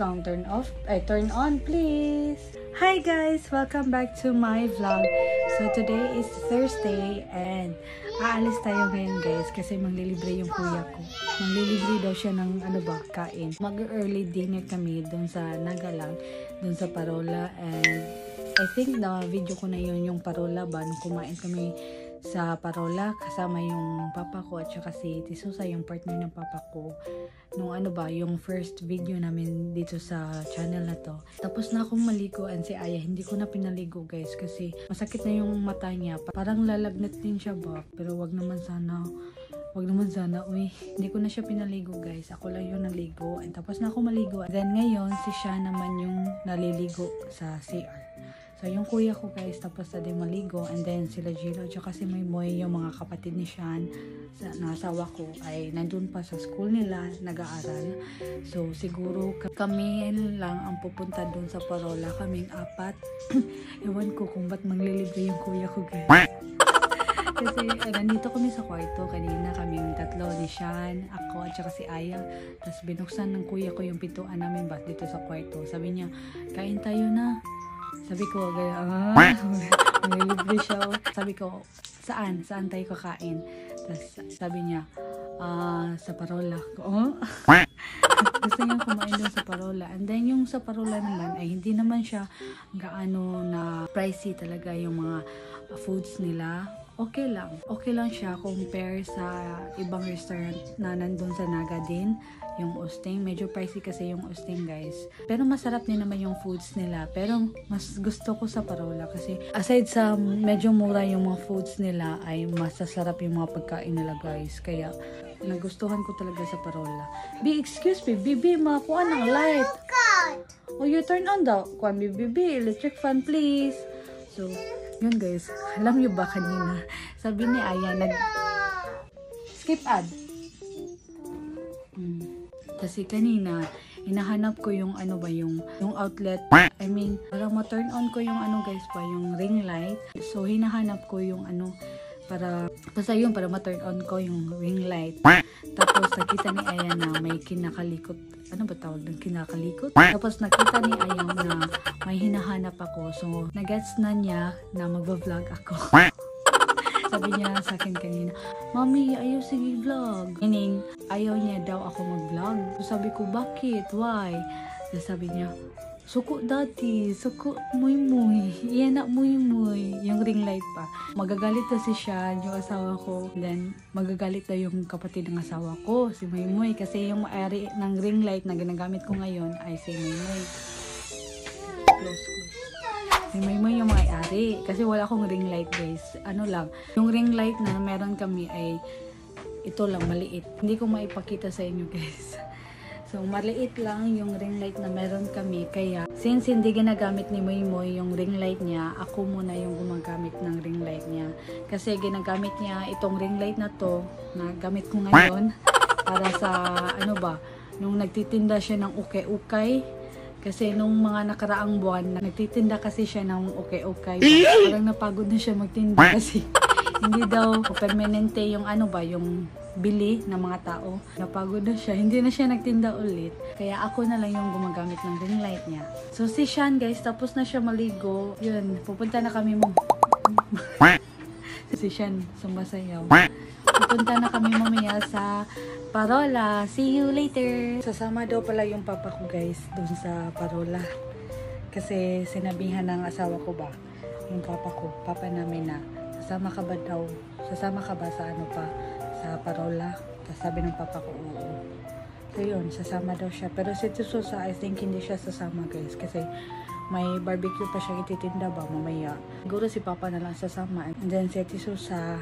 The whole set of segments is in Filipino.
sound turn off, turn on please. Hi guys! Welcome back to my vlog. So today is Thursday and aalis tayo ngayon guys kasi manglilibre yung kuya ko. Manglilibre daw siya ng kain. Mag-early dinner kami dun sa Nagalang, dun sa Parola, and I think na video ko na yun yung Parola ba nung kumain kami sa Parola kasama yung papa ko at saka si Tisusa, yung partner ng papa ko nung yung first video namin dito sa channel na to. Tapos na akong maligo and si Aya hindi ko na pinaligo guys kasi masakit na yung mata niya, parang lalagnat din siya ba, pero wag naman sana, hindi ko na siya pinaligo guys, ako lang yung naligo and tapos na ako maligo. Then ngayon si Siya naman yung naliligo sa CR. So, yung kuya ko guys, tapos na din maligo. And then, sila Gilo, tsaka si Moymoy, yung mga kapatid ni Sian, na asawa ko, ay nandun pa sa school nila, nag-aaral. So, siguro kami lang ang pupunta dun sa Parola. Kaming apat. Ewan ko kung ba't manglilibre yung kuya ko guys. Kasi, nandito kami sa kwarto. Kanina kaming tatlo ni Sian, ako, at saka si Aya. Tapos, binuksan ng kuya ko yung pintuan namin ba't dito sa kwarto. Sabi niya, kain tayo na. Sabi ko, nililibre siya. Sabi ko, saan tayo kakain? Tapos sabi niya, sa Parola. Gusto niya kumain doon sa Parola. And then yung sa Parola naman, ay hindi naman siya gaano na pricey talaga yung mga foods nila. Okay lang siya compare sa ibang restaurant na nandun sa Naga din. Yung Osting, medyo pricey kasi yung Osting guys. Pero masarap din naman yung foods nila. Pero mas gusto ko sa Parola kasi aside sa medyo mura yung mga foods nila ay masasarap yung mga pagkain nila guys. Kaya nagustuhan ko talaga sa Parola. Excuse me, Bibi, makuha ng light. Oh, you turn on daw. Kuha Bibi, electric fan please. So, yun guys. Alam nyo ba kanina? Sabi ni Aya, skip ad. Kasi kanina, hinahanap ko yung yung outlet. I mean, parang ma-turn on ko yung guys yung ring light. So, hinahanap ko yung para ma-turn on ko yung ring light. Tapos, nakita ni Aya na may kinakalikot. Ano ba tawag ng kinakalikot? Tapos, nakita ni Aya na may hinahanap ako. So, nagets na niya na magva-vlog ako. Sabi niya sa akin kanina, Mami, ayaw sige vlog. Meaning, ayaw niya daw ako mag-vlog. So, sabi ko, bakit? Why? So, sabi niya, suko dati, suko muy-muy. Iyan na muy-muy. Yung ring light pa. Magagalit na si Siya, yung asawa ko. Then, magagalit na yung kapatid ng asawa ko, si Muy-muy. Kasi yung may-ari ng ring light na ginagamit ko ngayon ay si Muy-muy. Close. Si Moymoy yung may-ari. Kasi wala akong ring light guys. Yung ring light na meron kami ay ito lang, maliit. Hindi ko maipakita sa inyo guys. So, maliit lang yung ring light na meron kami. Kaya, since hindi ginagamit ni Moymoy yung ring light niya, ako muna yung gumagamit ng ring light niya. Kasi ginagamit niya itong ring light na to, na gamit ko ngayon, para sa, nung nagtitinda siya ng ukay-ukay. Kasi nung mga nakaraang buwan, nagtitinda kasi siya ng okay. Parang napagod na siya magtinda kasi hindi daw permanente yung yung bili ng mga tao. Napagod na siya, hindi na siya nagtinda ulit. Kaya ako na lang yung gumagamit ng ring light niya. So si Sian guys, tapos na siya maligo. Yun, pupunta na kami si Sian, sumasayaw. Pupunta na kami mamaya sa Parola. See you later. Sasama daw pala yung papa ko guys dun sa Parola. Kasi sinabihan ng asawa ko ba, yung papa namin na, sasama ka ba sa sa Parola? Tapos sabi ng papa ko, oo. So yun, sasama daw siya. Pero si Tisusa, I think hindi siya sasama guys. Kasi may barbecue pa siya ititinda ba mamaya. Siguro si papa na lang sasama. And then si Tisusa,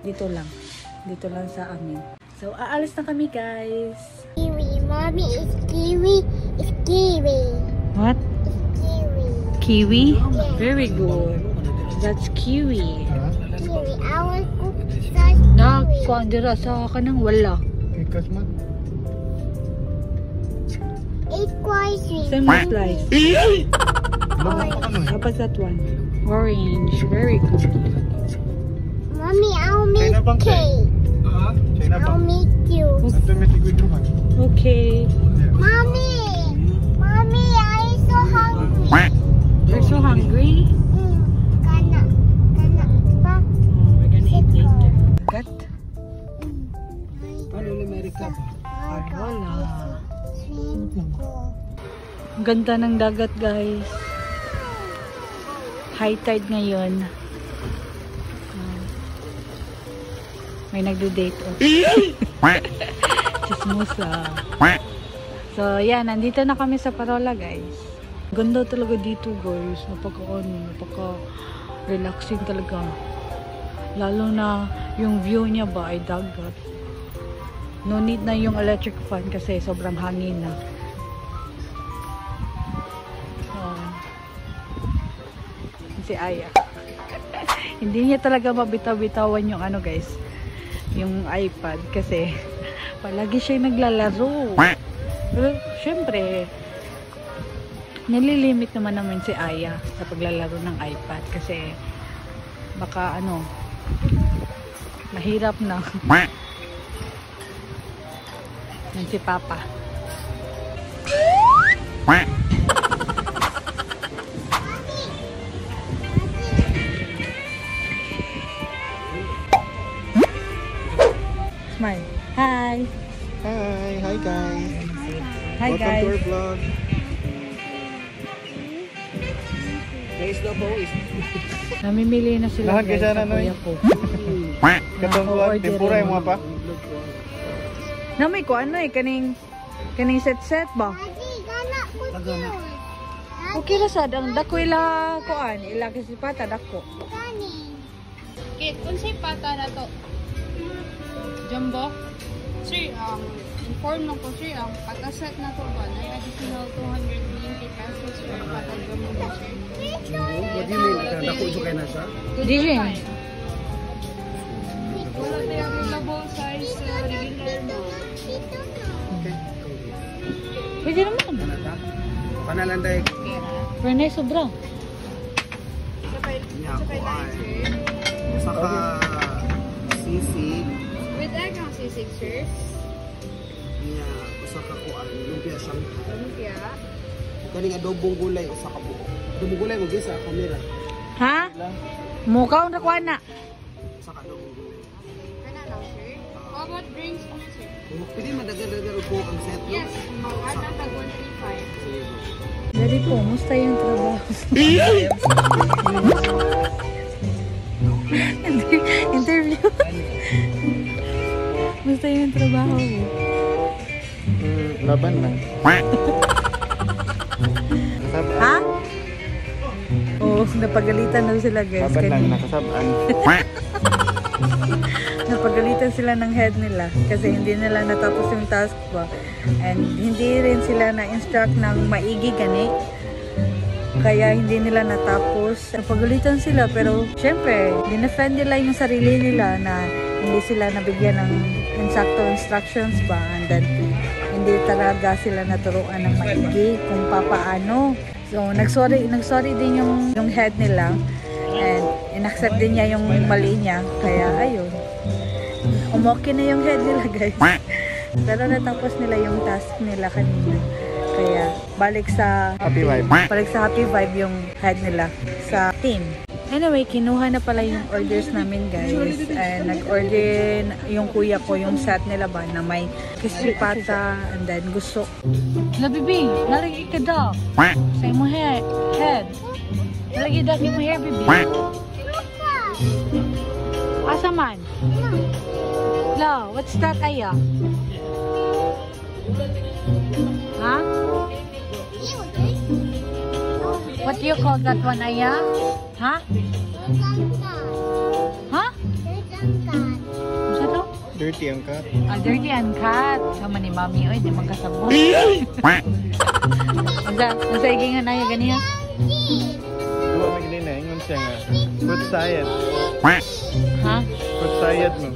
dito lang sa amin. So, aalis na kami, guys. Kiwi. Mommy, it's kiwi. It's kiwi. What? It's kiwi. Kiwi? Yeah. Very good. That's kiwi. Kiwi. I want to cook that kiwi. Kuandira sa kanang wala. Ikas man. It's quite sweet. Same slice. What's that one? Orange. Very good. Mommy, I'll make cake. I'll make you. Okay. Mommy, You're so hungry? Kana pa. We're gonna eat later. Gat? Paano ulit may recap? Ay, wala. Cinco. Ang ganda ng dagat, guys. High tide ngayon. May nagdo-date off. Chismosa. So, yan. Nandito na kami sa Parola, guys. Ganda talaga dito, guys. Napaka-relaxing talaga. Lalo na yung view niya ba ay dagat. No need na yung electric fan kasi sobrang hangin na. Si Aya. Hindi niya talaga mabitaw-bitawan yung ano, guys. Yung iPad kasi palagi siya naglalaro. Pero syempre nililimit naman si Aya sa paglalaro ng iPad kasi baka ano mahirap na. Yan si Papa. Smile. Hi. Hi guys. Hi Welcome guys. to our vlog. Guys na po is. Namimili na sila, Lahat guys, kasi sa na, kuya Noy. ko. Katungkuan, tempura yung mga pa. Namay ko ano kaning set ba? Daddy, kana po yun. Okay ra sad ang dako ila kuan ila kasi pata dako. Kani. Kit, unsay pata na to? Jumbo? Sir, inform lang ko sir, ang pataset na to ba? May additional 220 pesos for pata jumbo sir. What do you mean? Naku, so kayo na siya? DJ. Wala tayo available size regular mo. Pwede naman. Panalanday. Pero na sobra. Sabay line sir. Saka sisig. With egg ang sisig sir. Usa ka kuan. Lumpia siyang. Lumpia. Kaning adobong gulay. Usa ka buo. Adobong gulay mo sa kamera. Ha? Mukaw na kuan na. Usa ka adobong gulay. Kana lang sir. How about drinks mo sir? Pwede madagal-dagal po ang set. No? Yes, mag-add tag 135. Dari po, musta yung trabaho? Interview. Musta yung trabaho mo? Laban lang. Ha? Oo, napagalitan na sila, guys. Laban lang, Kanina. nakasabaan. Napagalitan sila ng head nila kasi hindi nila natapos yung task ba. And hindi rin sila na-instruct ng maigi gani. Kaya hindi nila natapos. Napagalitan sila pero syempre, dinefend nila yung sarili nila na hindi sila nabigyan ng insakto instructions ba. And then, hindi talaga sila naturuan ng maigi kung papaano. So, nagsorry din yung head nila. And inaccept din niya yung mali niya. Kaya, ayun. Umoke na yung head nila, guys. Pero natapos nila yung task nila kanina. Kaya, balik sa Happy vibe. Balik sa happy vibe yung head nila sa team. Anyway, kinuha na pala yung orders namin, guys. And nag-order yung kuya ko yung set nila ba na may crispy pata and then gusto. Na, bibi, nalagay ka daw. Sa imo head. Nalagay daw yung hair, bibi. Asa man? No, what's that, Aya? Huh? What do you call that one, Aya? Huh? Huh? Ano to? Dirty ang cat. Dirty and cat. Sama ni Mami, oy, di magkasabot. Ang igingan, Aya, ganiya? Duwa may ganina, ingon siya nga. Food science. Ha? Food science mo.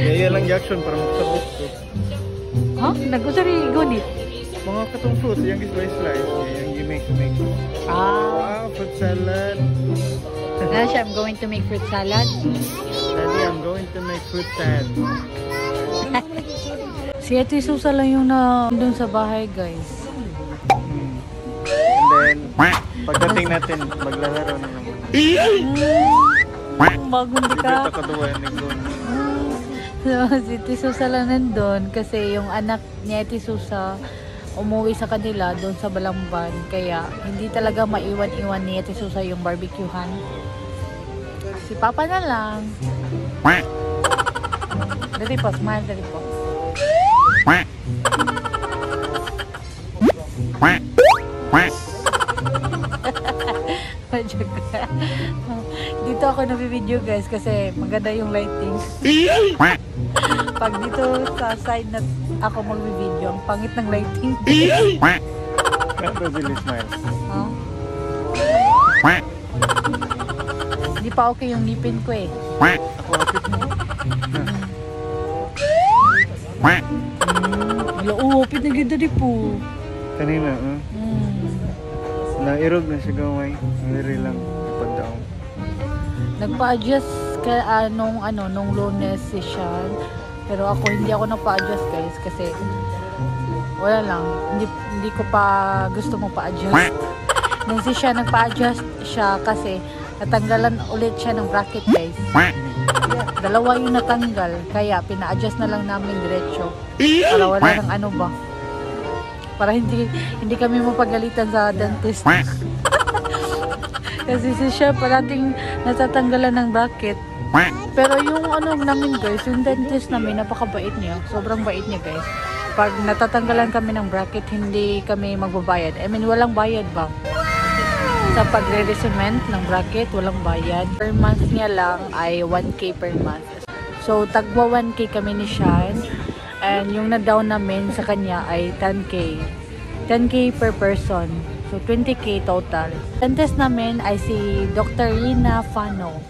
Kaya lang action para magsabot ko. Ha? Nag-usari gunit. Mga katong fruit, yung slice, yung make. Ah. Fruit salad. Ano siya, I'm going to make fruit salad. Daddy, I'm going to make fruit salad. Si Ate Susa lang yung na doon sa bahay, guys. then pagdating natin, maglalaro na naman. Bagong di ka. Dito kaduwa yung nagdoon. So, si Tisusa lang nandun kasi yung anak ni Tisusa umuwi sa kanila doon sa Balamban. Kaya hindi talaga maiwan-iwan ni Tisusa yung barbecuehan. Si Papa na lang. Dali po, smile, dali po. Dito ako nabibideo guys kasi maganda yung lighting. Pag dito sa side na ako magbibideo, ang pangit ng lighting. Ito sila smile. Oh. Hindi pa okay yung ngipin ko eh. Ako apit mo. Wala, upit na ganda di po. Kanina, nairog na siya gamay. Very lang. Ipagdaong. Nagpa-adjust ka nung Lunes si Sean. Pero ako hindi ako nagpa-adjust guys kasi wala lang. Hindi ko pa gusto mo pa-adjust. Nung si Sean nagpa-adjust siya kasi natanggalan ulit siya ng bracket guys. Dalawa yung natanggal kaya pina-adjust na lang namin diretso. Para wala ng ano ba. Para hindi kami mapagalitan sa dentist. Kasi si Chef parating natatanggalan ng bracket. Pero yung ano namin guys, yung dentist namin napakabait niya. Sobrang bait niya guys. Pag natatanggalan kami ng bracket, hindi kami magbabayad. I mean, walang bayad ba? Sa pagre-resement ng bracket, walang bayad. Per month niya lang ay 1K per month. So, tagwa 1K kami ni Sean. And yung na-down namin sa kanya ay 10K. 10K per person. So, 20K total. Dentist namin ay si Dr. Rina Fano.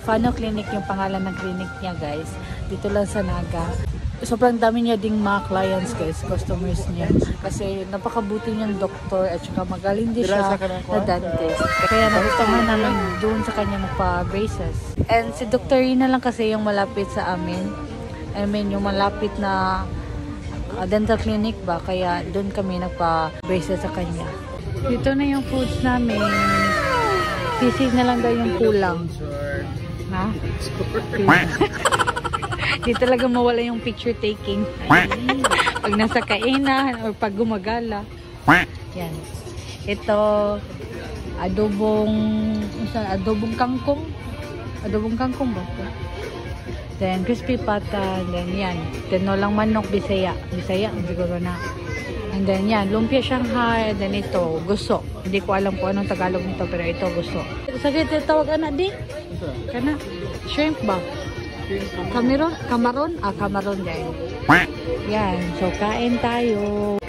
Fano Clinic yung pangalan ng clinic niya guys. Dito lang sa Naga. Sobrang dami niya ding mga clients guys, customers niya. Kasi napakabuti niyang doktor at saka magaling din siya na dentist. Kaya nagustuhan namin doon sa kanya magpa-braces. And si Dr. Rina lang kasi yung malapit sa amin. I mean, yung malapit na dental clinic ba. Kaya doon kami nagpa-braces sa kanya. Dito na yung foods namin. Sisig na lang daw yung kulang. Ha? Di talaga mawala yung picture taking. Pag nasa kainan or pag gumagala. Yan. Ito, adobong kangkong. Adobong kangkong ba ito? Then, crispy pata. Then, yan. Tinolang manok, bisaya. Bisaya, siguro na. And then, yan. Lumpia Shanghai. Then, ito, guso. Hindi ko alam kung anong Tagalog nito, pero ito, guso. Sakit, tawag anak di? Kana? Shrimp ba? Kamaron? Kamaron dahil. Yan. So, kain tayo.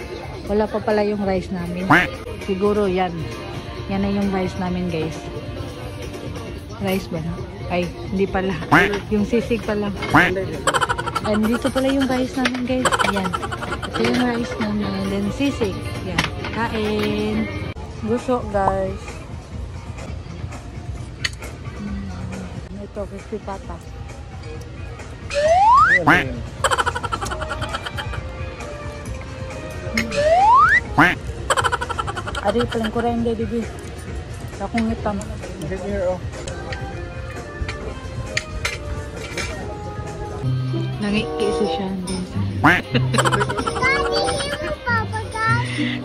Wala pa pala yung rice namin. Siguro yan. Yan na yung rice namin, guys. Rice ba na? Ay, hindi pala. Yung sisig pala. And dito pala yung rice namin, guys. Yan. Ito yung rice namin. Then, sisig. Yan. Kain. Gusto, guys. Ito, crispy pata. Ari paling kurang deh dibi. Akong hitam. Nangiki si Sean din.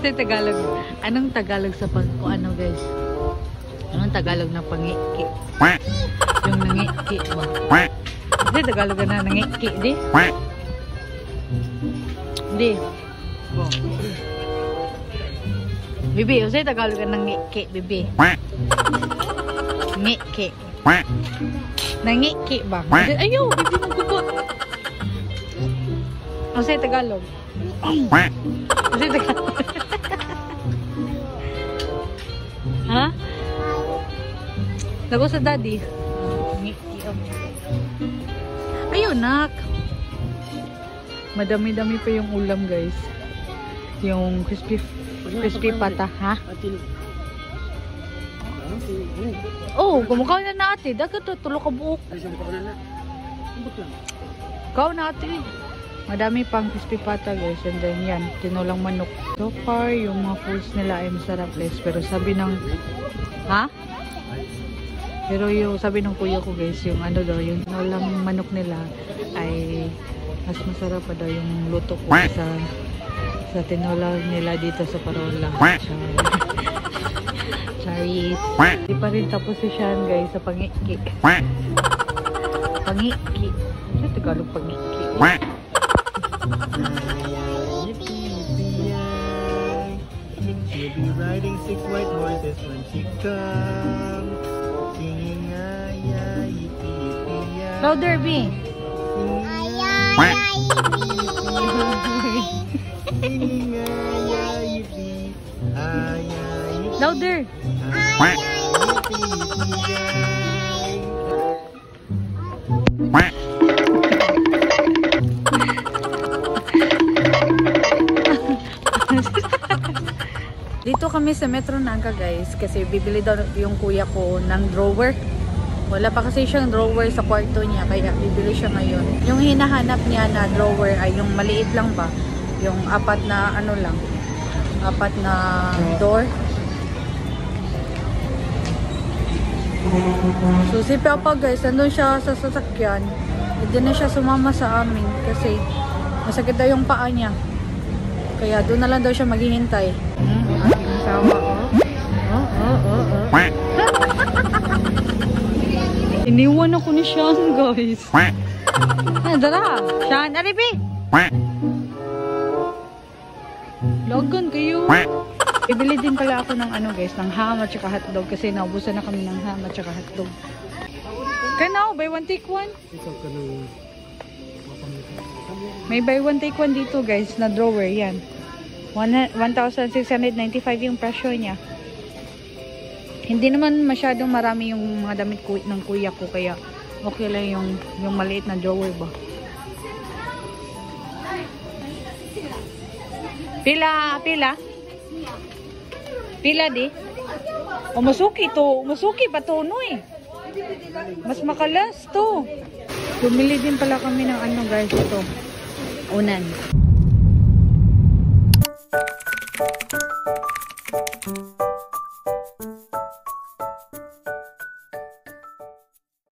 Sa Tagalog. Anong Tagalog sa pag ano guys? Anong Tagalog na pangiki? Yung nangiki ba? Di Tagalog na nangiki di? Di. Bibi, usay Tagalog ng ngiki, bibi. Ngiki. Nangiki ba? Ayaw, bibi magkuko. Usay Tagalog. Usay Tagalog. Ha? Lago sa daddy. Ngiki. Ayun, nak. Madami-dami pa yung ulam, guys. Yung crispy pata, ha? Oh, kumakaw na natin. Dagat to, tulo ka buok. Kaw natin. Madami pang crispy pata guys. And then yan, tinolang manok. So far, yung mga foods nila ay masarap guys. Pero sabi ng, ha? Pero yung sabi ng kuya ko guys, yung ano daw, yung tinolang manok nila ay mas masarap pa daw yung luto ko sa tinola nila dito sa Parola. Charis. Di pa rin tapos si Sean guys sa pangiki. Pangiki. Sa Tagalog pangiki. She'll be riding 6 white horses when she comes, singing ay ay yippee yippee yay. Louder, B. Singing ay ay yippee, ay ay yippee, Louder. ay ay yippee yippee yay. Dito kami sa Metro Naga guys kasi bibili daw yung kuya ko ng drawer. Wala pa kasi siyang drawer sa kwarto niya kaya bibili siya ngayon. Yung hinahanap niya na drawer ay yung maliit lang ba? Yung apat na ano lang. Apat na door. So si Papa guys, nandun siya sa sasakyan. Hindi na siya sumama sa amin kasi masakit daw yung paa niya. Kaya doon na lang daw siya maghihintay. Aking asawa, Iniwan ako ni Sean, guys. Dara, Sean, aribi. Logan kayo. Ibili din pala ako ng ano, guys, ng ham at saka hotdog kasi naubusan na kami ng ham at saka hotdog. Kano, buy one take one. May buy one take one dito guys na drawer yan. 1,695 yung presyo niya. Hindi naman masyadong marami yung mga damit ng kuya ko kaya okay lang yung maliit na drawer ba. Pila di. O masuki pa to no eh. Mas makalas to. Bumili din pala kami ng ano guys ito. Unan.